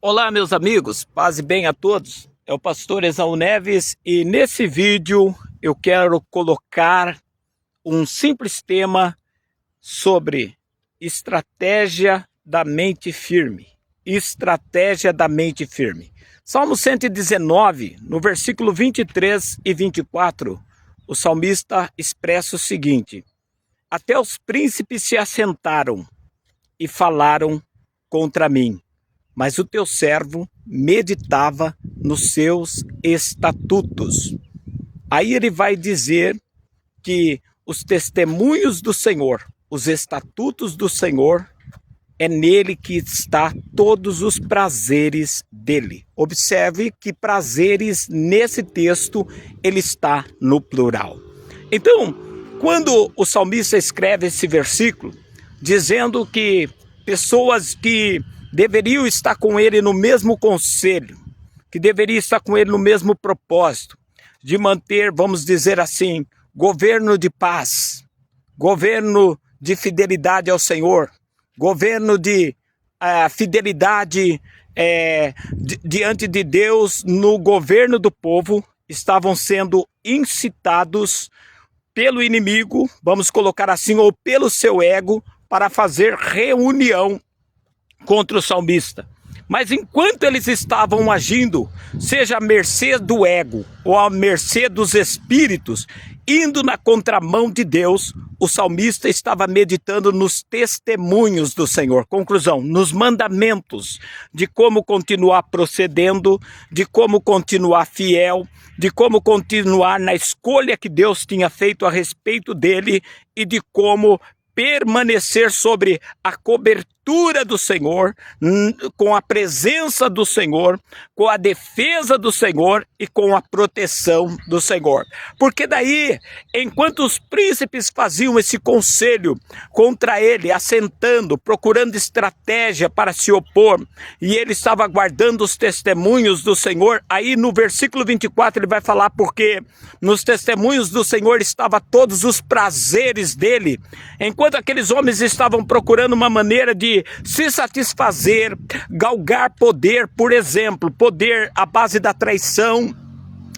Olá, meus amigos, paz e bem a todos. É o pastor Esaú Neves e nesse vídeo eu quero colocar um simples tema sobre estratégia da mente firme. Estratégia da mente firme. Salmo 119, no versículo 23 e 24, o salmista expressa o seguinte: até os príncipes se assentaram e falaram contra mim, mas o teu servo meditava nos seus estatutos. Aí ele vai dizer que os testemunhos do Senhor, os estatutos do Senhor, é nele que está todos os prazeres dele. Observe que prazeres nesse texto ele está no plural. Então, quando o salmista escreve esse versículo, dizendo que pessoas que deveriam estar com ele no mesmo conselho, que deveriam estar com ele no mesmo propósito, de manter, vamos dizer assim, governo de paz, governo de fidelidade ao Senhor, governo de fidelidade diante de Deus no governo do povo, estavam sendo incitados pelo inimigo, vamos colocar assim, ou pelo seu ego, para fazer reunião contra o salmista. Mas enquanto eles estavam agindo, seja à mercê do ego ou à mercê dos espíritos, indo na contramão de Deus, o salmista estava meditando nos testemunhos do Senhor. Conclusão, nos mandamentos de como continuar procedendo, de como continuar fiel, de como continuar na escolha que Deus tinha feito a respeito dele e de como permanecer sobre a cobertura do Senhor, com a presença do Senhor, com a defesa do Senhor e com a proteção do Senhor. Porque daí, enquanto os príncipes faziam esse conselho contra ele, assentando, procurando estratégia para se opor, e ele estava aguardando os testemunhos do Senhor, aí no versículo 24 ele vai falar porque nos testemunhos do Senhor estavam todos os prazeres dele, enquanto aqueles homens estavam procurando uma maneira de se satisfazer, galgar poder, por exemplo, poder à base da traição,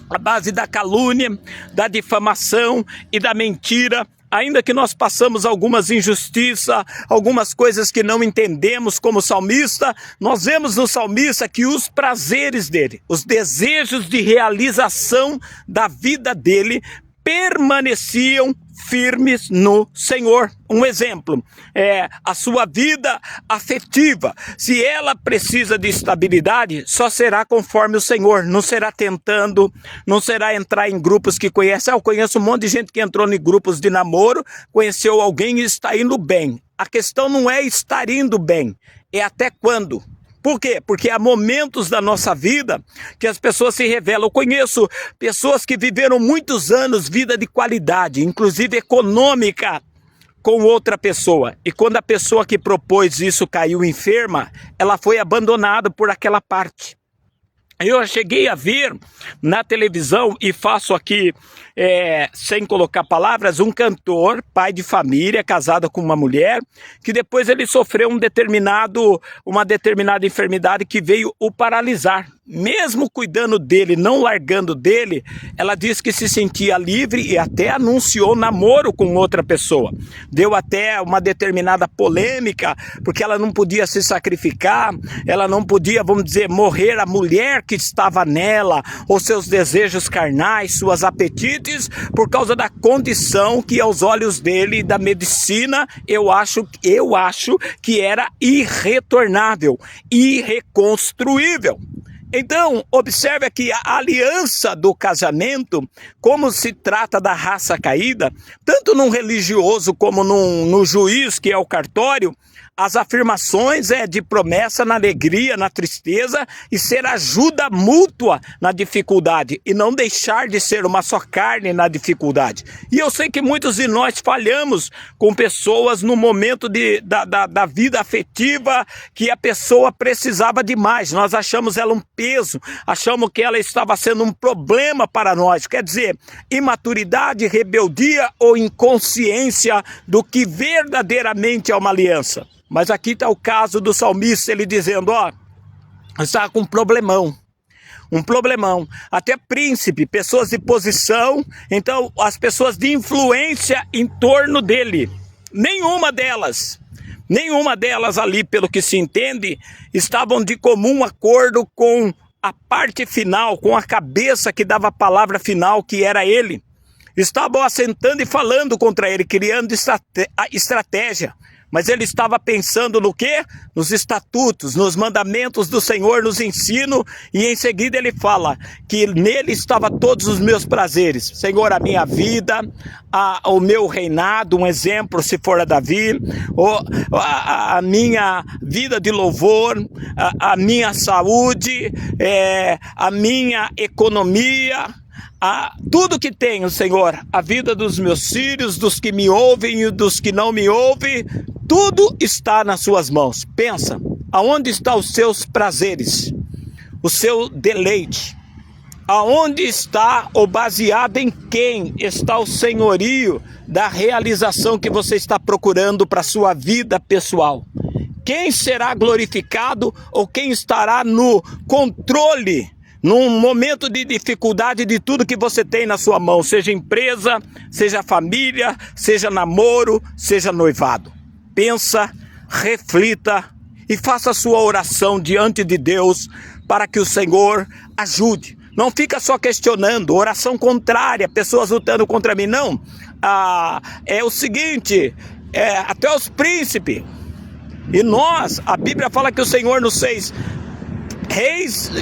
à base da calúnia, da difamação e da mentira. Ainda que nós passamos algumas injustiças, algumas coisas que não entendemos como salmista, nós vemos no salmista que os prazeres dele, os desejos de realização da vida dele permaneciam firmes no Senhor. Um exemplo é a sua vida afetiva. Se ela precisa de estabilidade, só será conforme o Senhor. Não será tentando, não será entrar em grupos que conhece. Eu conheço um monte de gente que entrou em grupos de namoro, conheceu alguém e está indo bem. A questão não é estar indo bem, é até quando. Por quê? Porque há momentos da nossa vida que as pessoas se revelam. Eu conheço pessoas que viveram muitos anos vida de qualidade, inclusive econômica, com outra pessoa. E quando a pessoa que propôs isso caiu enferma, ela foi abandonada por aquela parte. Eu cheguei a ver na televisão, e faço aqui, sem colocar palavras, um cantor, pai de família, casado com uma mulher, que depois ele sofreu uma determinada enfermidade que veio o paralisar. Mesmo cuidando dele, não largando dele, ela disse que se sentia livre e até anunciou namoro com outra pessoa. Deu até uma determinada polêmica, porque ela não podia se sacrificar, ela não podia, vamos dizer, morrer a mulher que estava nela, ou seus desejos carnais, suas apetites, por causa da condição que aos olhos dele, da medicina, eu acho que era irretornável, irreconstruível. Então, observe aqui a aliança do casamento, como se trata da raça caída, tanto num religioso como no juiz, que é o cartório, as afirmações de promessa na alegria, na tristeza e ser ajuda mútua na dificuldade e não deixar de ser uma só carne na dificuldade. E eu sei que muitos de nós falhamos com pessoas no momento da vida afetiva que a pessoa precisava demais. Nós achamos ela um peso, achamos que ela estava sendo um problema para nós. Quer dizer, imaturidade, rebeldia ou inconsciência do que verdadeiramente é uma aliança. Mas aqui está o caso do salmista, ele dizendo, estava com um problemão. Até príncipe, pessoas de posição, então as pessoas de influência em torno dele, nenhuma delas ali, pelo que se entende, estavam de comum acordo com a parte final, com a cabeça que dava a palavra final, que era ele. Estavam assentando e falando contra ele, criando estratégia. Mas ele estava pensando no quê? Nos estatutos, nos mandamentos do Senhor, nos ensinos, e em seguida ele fala que nele estava todos os meus prazeres. Senhor, a minha vida, o meu reinado, um exemplo se for a Davi, a minha vida de louvor, a minha saúde, a minha economia, tudo que tenho, Senhor, a vida dos meus filhos, dos que me ouvem e dos que não me ouvem, tudo está nas suas mãos. Pensa, aonde estão os seus prazeres, o seu deleite? Aonde está, ou baseado em quem está o senhorio da realização que você está procurando para a sua vida pessoal? Quem será glorificado ou quem estará no controle num momento de dificuldade de tudo que você tem na sua mão, seja empresa, seja família, seja namoro, seja noivado? Pensa, reflita e faça a sua oração diante de Deus para que o Senhor ajude. Não fica só questionando, oração contrária, pessoas lutando contra mim, não. É o seguinte, até os príncipes, e nós, a Bíblia fala que o Senhor nos fez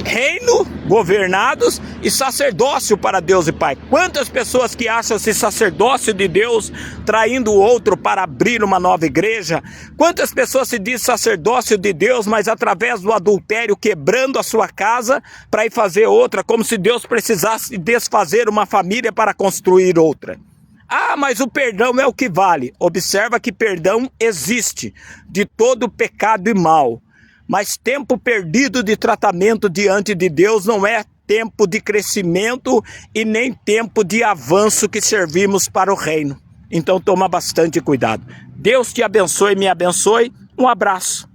reino, governados e sacerdócio para Deus e Pai. Quantas pessoas que acham esse sacerdócio de Deus traindo o outro para abrir uma nova igreja? Quantas pessoas se diz sacerdócio de Deus, mas através do adultério quebrando a sua casa para ir fazer outra, como se Deus precisasse desfazer uma família para construir outra? Mas o perdão é o que vale. Observa que perdão existe de todo pecado e mal. Mas tempo perdido de tratamento diante de Deus não é tempo de crescimento e nem tempo de avanço que servimos para o reino. Então toma bastante cuidado. Deus te abençoe e me abençoe. Um abraço.